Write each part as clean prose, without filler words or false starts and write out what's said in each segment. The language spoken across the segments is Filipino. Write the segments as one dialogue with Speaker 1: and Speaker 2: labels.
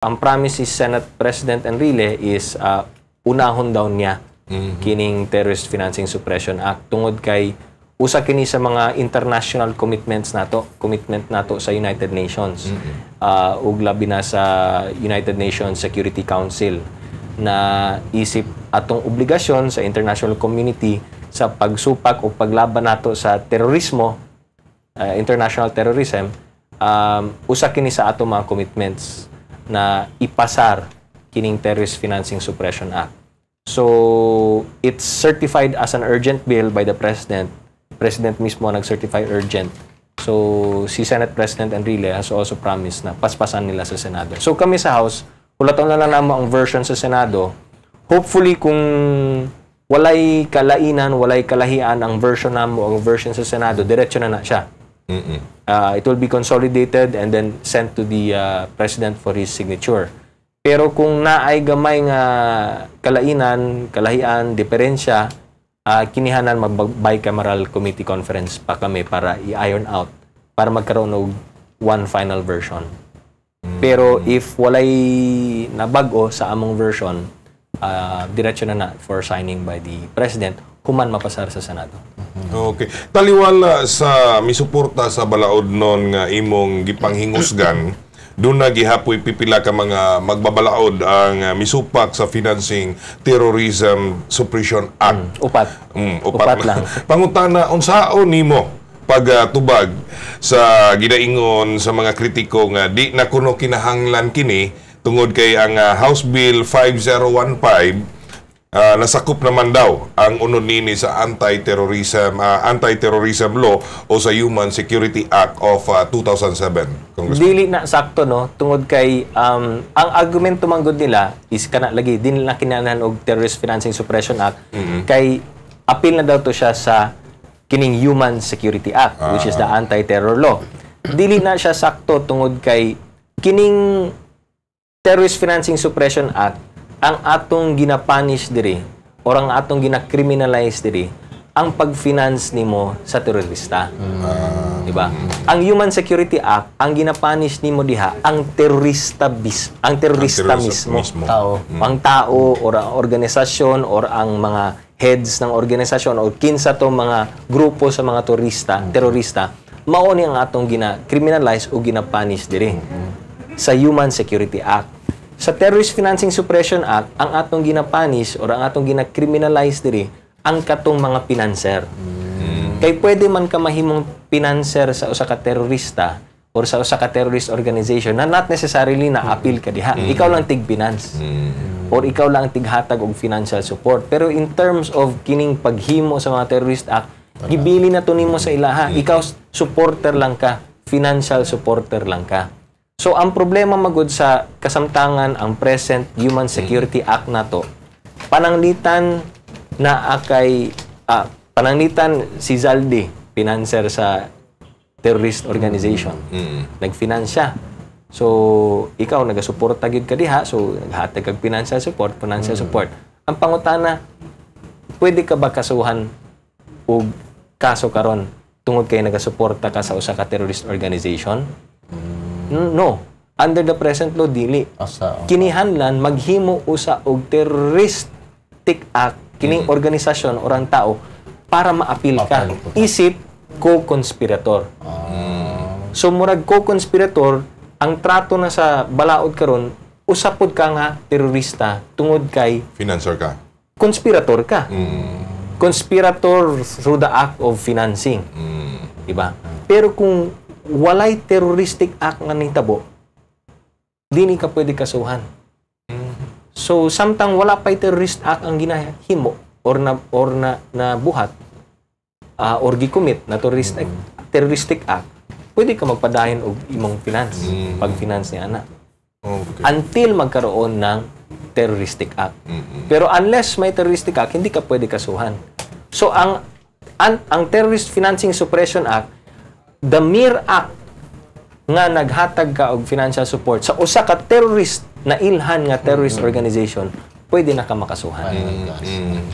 Speaker 1: Ang promise is Senate President Enrile is unahon daw niya kining Terrorist Financing Suppression Act tungod kay usa kini sa mga international commitment nato sa United Nations. Ug labi na sa United Nations Security Council na isip atong obligasyon sa international community sa pagsupak o paglaban nato sa terorismo, international terrorism, usa kini sa atong mga commitments na ipasar kining Terrorist Financing Suppression Act. So, it's certified as an urgent bill by the President. President mismo nag-certify urgent. So, si Senate President Enrile has also promised na paspasan nila sa Senado. So, kami sa House, hulaton na lang naman ang version sa Senado. Hopefully, kung walay kalainan, walay kalahian ang version namo, ang version sa Senado, diretso na siya. It will be consolidated and then sent to the President for his signature. Pero kung naay gamay nga kalainan, kalahian, diferensya, kinihanan mag-bicameral committee conference pa kami para i-iron out, para magkaroon ng one final version. Pero if walay nabago sa among version, diretso na for signing by the President, human mapasar sa Senado.
Speaker 2: Okay. Taliwala sa misuporta sa balaod nun nga imong gipanghingusgan, doon na gihapoy pipila ka mga magbabalaod ang misupak sa Financing Terrorism Suppression Act.
Speaker 1: Upat lang.
Speaker 2: Pangutana, unsaon nimo pagtubag sa gidaingon sa mga kritiko nga di na kuno kinahanglan kini tungod kay ang House Bill 5015 nasakop naman daw ang unod nini sa anti-terrorism law o sa Human Security Act of 2007.
Speaker 1: Dili na sakto no tungod kay ang argumento manggod nila is kana lagi din na kinahanglan og Terrorist Financing Suppression Act kay appeal na daw to siya sa kining Human Security Act which is the anti-terror law. Dili na siya sakto tungod kay kining Terrorist Financing Suppression Act ang atong ginapunish diri or ang atong gina-criminalize diri ang pag-finance nimo sa terorista. Diba? Ang Human Security Act, ang ginapunish nimo diha ang terorista mismo. Tao. Ang tao or ang organisasyon or ang mga heads ng organisasyon o kinsa to mga grupo sa mga terorista, mao ni ang atong gina-criminalize o gina-punish diri sa Human Security Act. Sa Terrorist Financing Suppression Act, ang atong gina-punish or ang atong gina-criminalize diri ang katong mga pinanser. Kay pwede man ka mahimong pinanser sa usa ka terorista or sa usa ka terrorist organization na not necessarily na appeal ka diha. Ikaw lang tig-finance. Or ikaw lang tighatag og financial support. Pero in terms of kining paghimo sa mga terrorist act, gibili na to nimo sa ilaha. Ikaw supporter lang ka, financial supporter lang ka. So, ang problema magud sa kasamtangan ang present Human Security Act na to, pananglitan si Zaldi, financer sa terrorist organization. Nag-finance siya. So, ikaw, nagasuporta gid ka diha, so, naghatag kag financial support. Ang pangutana, pwede ka ba kasuhan o kaso karon tungod kay nagasuporta ka sa usa ka terrorist organization? No. Under the present law, dili. Kinihanlan, maghimo usa og terroristic act, kining organisasyon o ang tao, para ma-appeal ka. Isip, co-conspirator. So, murag co-conspirator, ang trato na sa balaod karon usapod ka nga terorista tungod kay
Speaker 2: financer ka.
Speaker 1: Conspirator ka. Conspirator through the act of financing. Diba? Pero kung walay terroristic act nga nitabo, dini ka pwede kasuhan. So, samtang wala pa'y terrorist act ang ginahimo or na buhat or gicommit na terroristic act, pwede ka magpadayon og imong finance, pag-finance ni ana. Until magkaroon ng terroristic act. Pero unless may terroristic act, hindi ka pwede kasuhan. So, ang Terrorist Financing Suppression Act, the mere act nga naghatag ka og financial support sa usa ka terrorist na ilhan nga terrorist organization, pwede na ka makasuhan.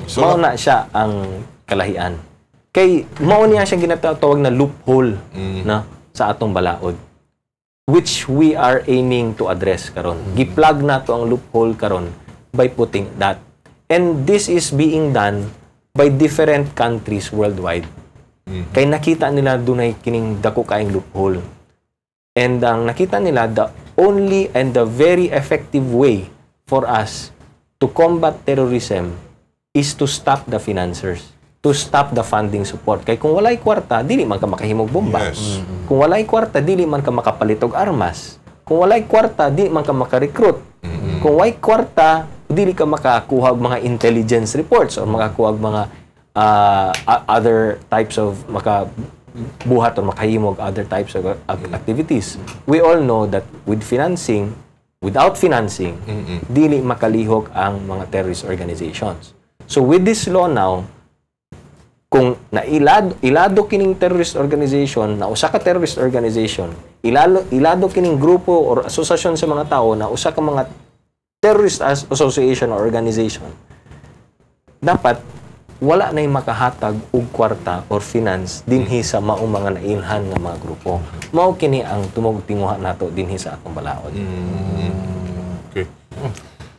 Speaker 1: So, mao na siya ang kalahian. Kay mao niya siya ginatawag na loophole na sa atong balaod. which we are aiming to address karon. Gi-plug na to ang loophole karon by putting that. And this is being done by different countries worldwide. Kay nakita nila dunay kining dako kaayong loophole. And ang nakita nila, the only and the very effective way for us to combat terrorism is to stop the financiers, to stop the funding support. Kay kung walay kwarta, dili man ka makahimog bomba.
Speaker 2: Yes.
Speaker 1: Kung walay kwarta, dili man ka makapalitog armas. Kung walay kwarta, dili man ka makarecruit. Kung walay kwarta, dili ka makakuha og mga intelligence reports or makakuha og mga other types of makabuhat or makahimog other types of activities. We all know that without financing, dili makalihok ang mga terrorist organizations. So with this law now, kung ilado kining terrorist organization na usa ka terrorist organization, ilado kining grupo or asosasyon sa mga tao na usa ka mga terrorist association or organization, dapat wala na makahatag og kwarta or finance dinhi sa maong mga nailhan nga mga grupo. Mao kini ang tumog-tinguha nato dinhi sa akong balaod.
Speaker 2: Okay.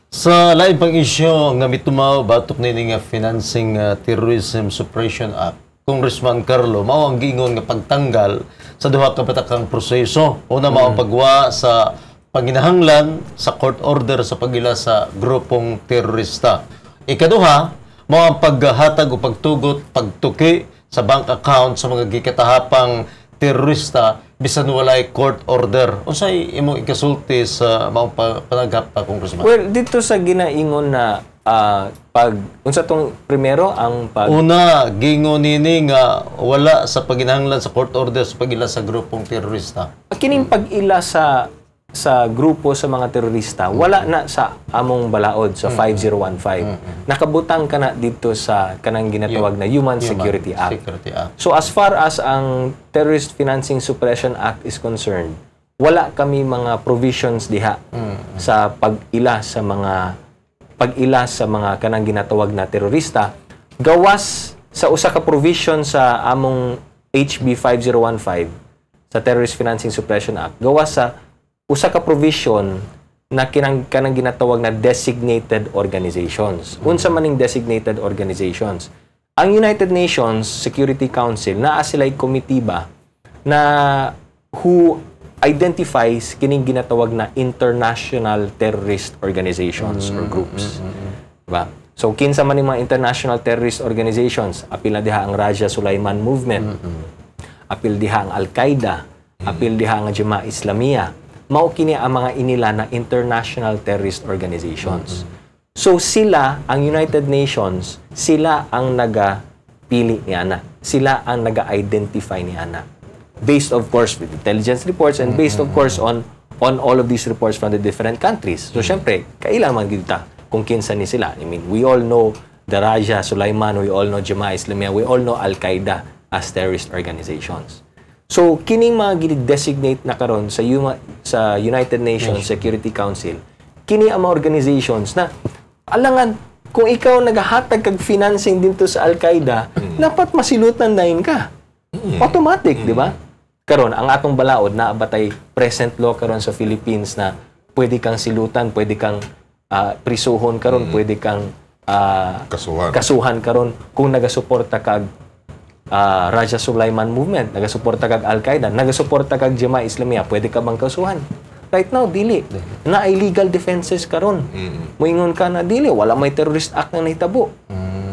Speaker 3: Sa lain pang isyu nga mitumaw batok nini nga Financing Terrorism Suppression Act, Congressman Carlo, mao ang giingon nga pagtanggal sa duha ka batakang proseso. Una mao ang pagwa sa panginahanglan sa court order sa pagila sa grupong terorista. Ikaduha, mao ang paghatag o pagtugot, pagtuki sa bank account sa mga gikatahapang terorista bisan walay court order. Unsay imong ikasulti sa maong panaghap pa, Congressman?
Speaker 1: Well, dito sa ginaingon na unsa tong primero ang
Speaker 3: Una, gingon nini nga wala sa paginahanglan sa court order sa pagila sa grupong terorista.
Speaker 1: kining pag-ila sa grupo sa mga terorista, wala na sa among balaod sa 5015. Nakabutang ka na dito sa kanang ginatawag na Human Security Act. So as far as ang Terrorist Financing Suppression Act is concerned, wala kami mga provisions diha sa pag-ila sa mga kanang ginatawag na terorista. Gawas sa usa ka provision sa among HB 5015 sa Terrorist Financing Suppression Act, gawas sa usa ka provision na kanang ginatawag na designated organizations. Unsa maning designated organizations? Ang United Nations Security Council, naa sila'y komitiba na who identifies kining ginatawag na international terrorist organizations or groups. Diba? So, kinsa man yung mga international terrorist organizations, apil na diha ang Raja Sulaiman Movement, apil diha ang Al-Qaeda, apil diha ang Jemaah Islamiyah, mao kini ang mga inila na international terrorist organizations. So sila, ang United Nations, sila ang naga-pili ni ana. Sila ang naga-identify ni ana. Based of course with intelligence reports and based of course on all of these reports from the different countries. So syempre, kailangan man kita kung kinsa ni sila. I mean, we all know the Raja Sulaiman, we all know Jemaah Islamiyah, we all know Al-Qaeda as terrorist organizations. So, kining mga gini-designate na karon sa United Nations Security Council, kini ang mga organizations na, alangan, kung ikaw naghahatag kag financing dito sa Al-Qaeda, dapat masilutan na yun ka. Automatic, di ba? Karon, ang atong balaod na batay present law karon sa Philippines na pwede kang silutan, pwede kang prisuhon karon, pwede kang kasuhan karon kung nagasuporta kag Raja Sulaiman Movement, nagasuporta kag Al-Qaeda, nagasuporta kag Jemaah Islamiyah, pwede ka bang kasuhan? Right now, dili. Na illegal defenses karon. Moingon ka na dili, wala may terrorist act na nahitabo.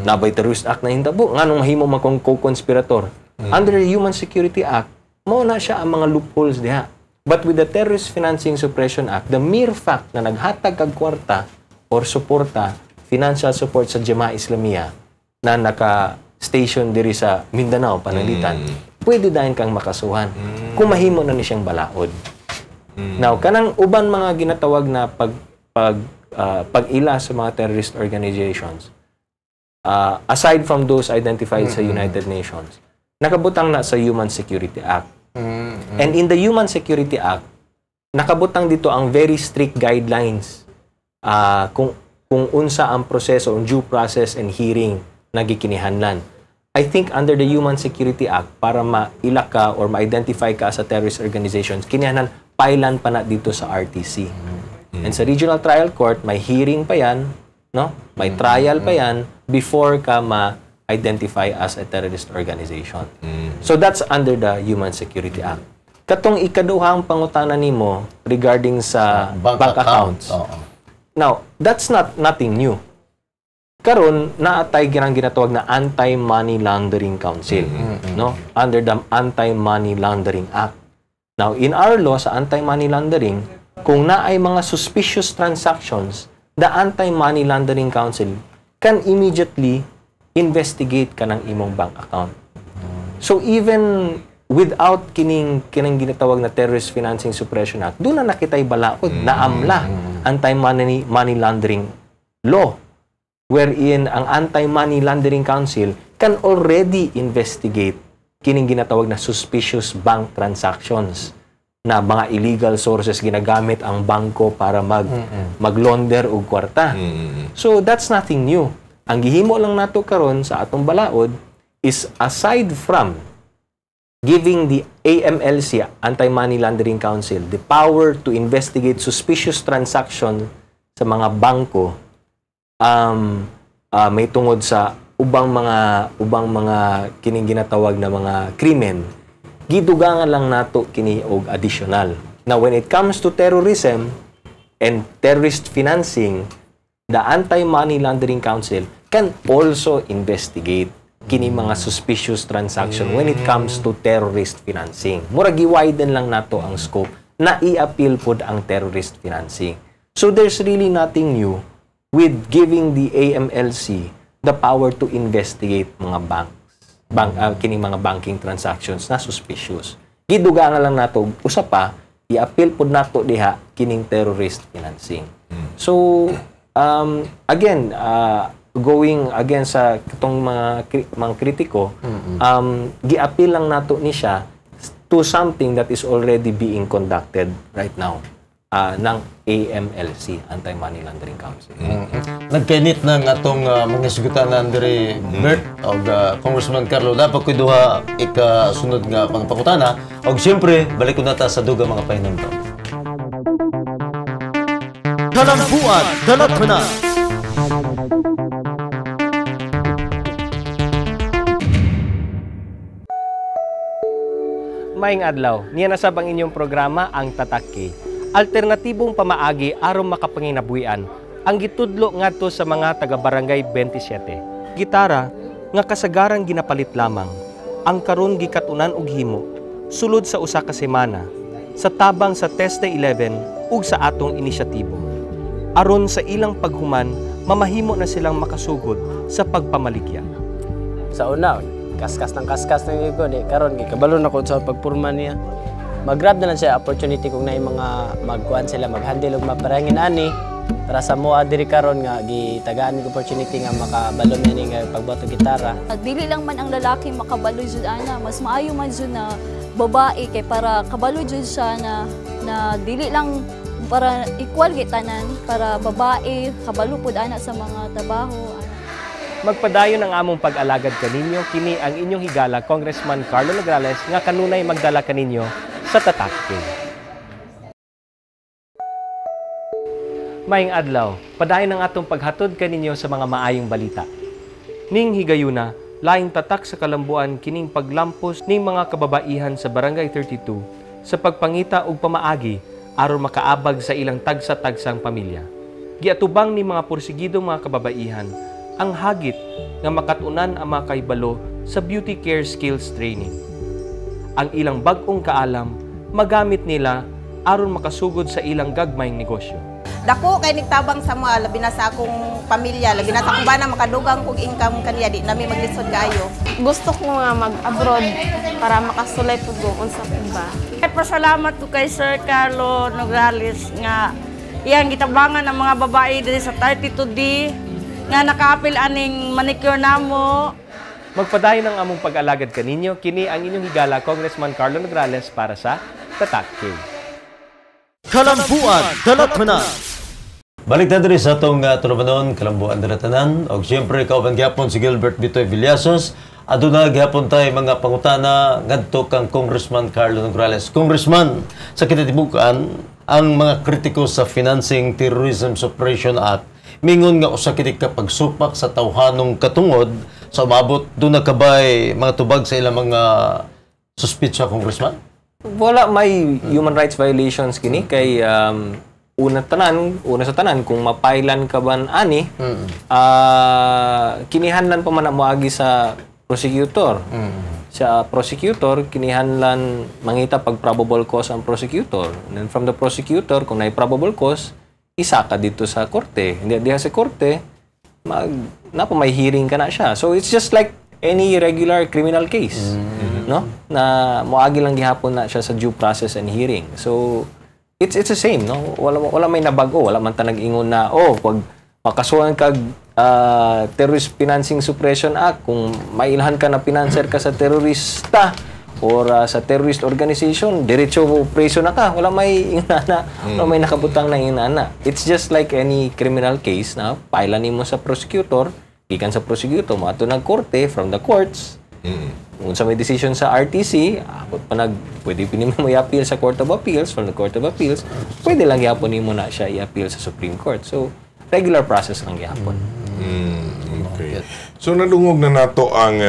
Speaker 1: Nabay terrorist act na nahitabo. Nganong mahimo man kong co-conspirator? Under the Human Security Act, mao na siya ang mga loopholes diha. But with the Terrorist Financing Suppression Act, the mere fact na naghatag kag kwarta or suporta, financial support sa Jemaah Islamiyah na naka-station diri sa Mindanao, Pananglitan, pwede dahil kang makasuhan kung mahimo na ni siyang balaod. Now, kanang uban mga ginatawag na pag-ila sa mga terrorist organizations, aside from those identified sa United Nations, nakabutang na sa Human Security Act. And in the Human Security Act, nakabutang dito ang very strict guidelines kung unsa ang proseso, ang due process and hearing na gikinihanglan. I think under the Human Security Act, para ma-ila ka or ma-identify ka sa terrorist organizations, kinihanglan pailan pa na dito sa RTC. And sa Regional Trial Court, may hearing pa yan, no? May trial pa yan before ka ma-identify as a terrorist organization. So that's under the Human Security Act. Katong ikaduhang pangutana nimo regarding sa bank accounts. Now, that's nothing new. Karon naatay ginatawag na Anti-Money Laundering Council, no? Under the Anti-Money Laundering Act. Now, in our law sa anti-money laundering, kung naay mga suspicious transactions, the Anti-Money Laundering Council can immediately investigate ka ng imong bank account. So even without kining ginatawag na Terrorist Financing Suppression Act, doon na nakitay balaod na amla anti-money laundering law, wherein ang Anti-Money Laundering Council can already investigate kining ginatawag na suspicious bank transactions na mga illegal sources ginagamit ang bangko para mag-launder og kwarta. So that's nothing new. Ang gihimo lang nato karon sa atong balaod is aside from giving the AMLC, Anti-Money Laundering Council, the power to investigate suspicious transaction sa mga bangko, may tungod sa ubang mga kining ginatawag na mga krimen, gidugangan lang nato kini og additional. Now, when it comes to terrorism and terrorist financing, the Anti-Money Laundering Council can also investigate kini mga suspicious transaction when it comes to terrorist financing. Murag i-widen lang nato ang scope na i-appeal pod ang terrorist financing. So there's really nothing new with giving the AMLC the power to investigate mga kining mga banking transactions na suspicious. Gidugangan lang nato usa pa i-appeal pod nato diha kining terrorist financing. So again, going against sa katong mga kritiko, gi-appeal lang nato ni siya to something that is already being conducted right now ng AMLC, Anti-Money Laundering Council.
Speaker 3: Nagkainit ng atong mga sugutanan diri Bert o Congressman Carlo, dapat ko duha ikasunod nga pangpakutana og siyempre balik ko nata sa duga mga pahinumdom. Kalambuan, dalatana.
Speaker 1: Maayong adlaw, niya nasab ang inyong programa ang Tataki. Alternatibong pamaagi aron makapanginabuhian ang gitudlo ngadto sa mga taga-barangay 27. Gitara nga kasagarang ginapalit lamang, ang karon gikatunan og himo sulod sa usa ka semana sa tabang sa Teste 11 ug sa atong inisyatibo. Aron sa ilang paghuman, mamahimo na silang makasugod sa pagpamaligya.
Speaker 4: Sa una, kaskas ng iko, di karon gikabalo na ko sa pagpurma niya. Mag-grab na lang siya opportunity kung naay mga magkuan sila maghandle og maparangin ani para sa moa diri karon nga gitagaan og opportunity nga makabalo ni nga pagbuhat og gitara.
Speaker 5: Dili lang man ang lalaki makabalo jud ana, mas maayo man jud na babae kay para kabalo jud siya na dili lang para equal gitanan para babae kabalo pud ana sa mga trabaho.
Speaker 1: Magpadayon ang among pag-alagad kaninyo, kini ang inyong higala, Congressman Carlo Nograles, nga kanunay magdala kaninyo sa Tataki. Maayong adlaw, padayon ang atong paghatod kaninyo sa mga maayong balita. Ning higayuna, laing tatak sa kalambuan kining paglampos ning mga kababaihan sa Barangay 32 sa pagpangita og pamaagi aron makaabag sa ilang tagsa-tagsang pamilya. Giatubang ni mga porsigidong mga kababaihan ang hagit nga makatunan ang mga kahibalo sa beauty care skills training. Ang ilang bag-ong kaalam, magamit nila aron makasugod sa ilang gagmayng negosyo.
Speaker 6: Dako kay nigtabang sa mga labi na sa akong pamilya, labi na sa akong bana makadugang kog income kaniya di nami maglisod kaayo.
Speaker 7: Gusto ko nga mag-abroad para makasulay pud ko unsa ba.
Speaker 8: Pasalamat ko kay Sir Carlo Nograles nga iyang gitabangan ang mga babae diri sa 32D nga naka-apil aning manicure namo.
Speaker 1: Magpadayon ang among pag-alagad kaninyo, kini ang inyong higala, Congressman Carlo Nograles para sa Tataki.
Speaker 3: Kalambuan, dalatana. Balik na diri sa atong tulumanon, Kalambuan, dalatana. Og siyempre, kauban gyapon si Gilbert Bitoy Villasos, Aduna gyapon tay mga pangutana ngadto kang Congressman Carlo Nograles. Congressman, sa kinatibukan ang mga kritiko sa Financing Terrorism Suppression Act mingon nga usa kini ka pagsupak sa tawhanong katungod sa umabot do nakabay mga tubag sa ilang mga suspitsya, Congressman?
Speaker 1: Wala may human rights violations kini kay una sa tanan kung mapailan ka ban ani kinihanlan pa man moagi sa prosecutor. Sa prosecutor kinihanlan mangita pag probable cause ang prosecutor. And then from the prosecutor kung nay probable cause isa ka dito sa korte. Hindi diha sa korte may hearing ka na siya. So it's just like any regular criminal case. No? Na moagi lang gihapon na siya sa due process and hearing. So it's the same, no? Wala may nabago, wala man ta nag-ingon na pag makasuhan kag Terrorist Financing Suppression Act kung mailhan ka na financer ka sa terorista or sa terrorist organization, diretso preso na ka. Wala may inana, wala may nakabutang na inana. It's just like any criminal case na pailan nimo sa prosecutor, gikan sa prosecutor mo ato nagkorte from the courts. Kung sa may decision sa RTC, pwede pinimo mo i-appeal sa Court of Appeals, from the Court of Appeals, pwede lang yapon nimo na siya i-appeal sa Supreme Court. So, regular process lang yapon.
Speaker 2: Okay. So, nadungog na nato ang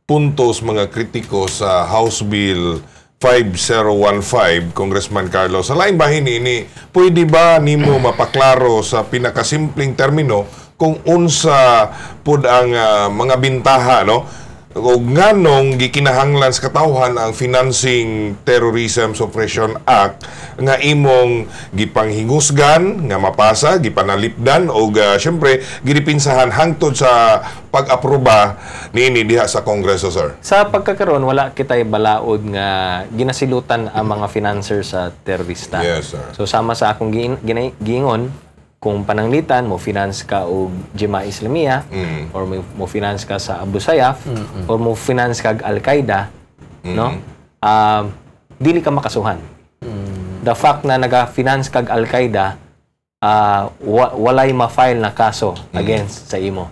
Speaker 2: puntos mga kritiko sa House Bill 5015, Congressman Carlos. Sa laing bahin ini, pwede ba nimo mapaklaro sa pinakasimpleng termino kung unsa pud ang mga bintaha, no? O nganong gikinahanglan sa katawhan ang Financing Terrorism Suppression Act nga imong gipanghingusgan nga mapasa, gipanalipdan o syempre giripinsahan hangtod sa pag-aproba niini diha sa Kongreso, sir?
Speaker 1: Sa pagkakaroon, wala kitay balaod nga ginasilutan ang mga financer sa terorista.
Speaker 2: Yes, sir.
Speaker 1: So sama sa akong giingon, kung pananglitan mo finance ka og Jemaah Islamiyah or mo finance ka sa Abu Sayyaf or mo finance ka Al-Qaeda, no? Dili ka makasuhan. The fact na naga-finance ka Al-Qaeda, walay ma-file na kaso against sa imo.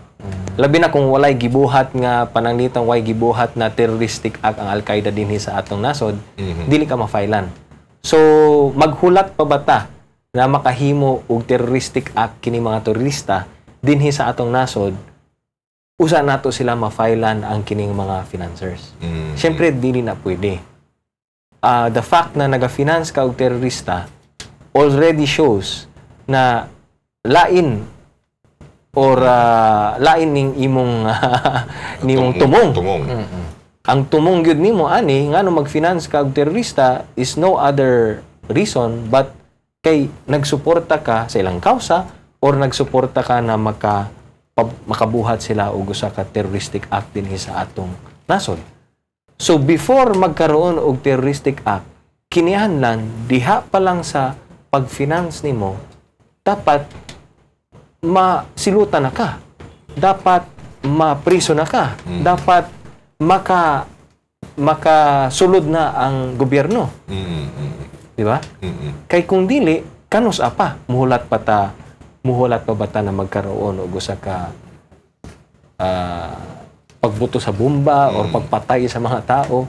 Speaker 1: Labi na kung walay gibuhat nga pananglitan, way gibuhat na terroristic act ang Al-Qaeda dinhi sa atong nasod, dili ka ma-filean. So maghulat pa bata na makahimo og terroristic act kini mga terorista dinhi sa atong nasod, usa nato sila ma-filean ang kining mga financiers. Siyempre, dili na pwede. The fact na naga-finance ka og terorista already shows na lain or lain ning imong nimong tumong. Ang tumong gyud nimo ani ngano mag-finance ka og terorista is no other reason but kay nagsuporta ka sa ilang kausa or nagsuporta ka na makabuhat sila og usa ka terroristic act dinhi sa atong nasod. So before magkaroon og terroristic act, kinihanglan diha pa lang sa pag-finance nimo dapat masilutan na ka. Dapat mapriso na ka. Dapat makasulod na ang gobyerno. Di ba? Kay kung dili, kanus apa muhulat pa bata na magkaroon og usa ka pagbuto sa bomba or pagpatay sa mga tao.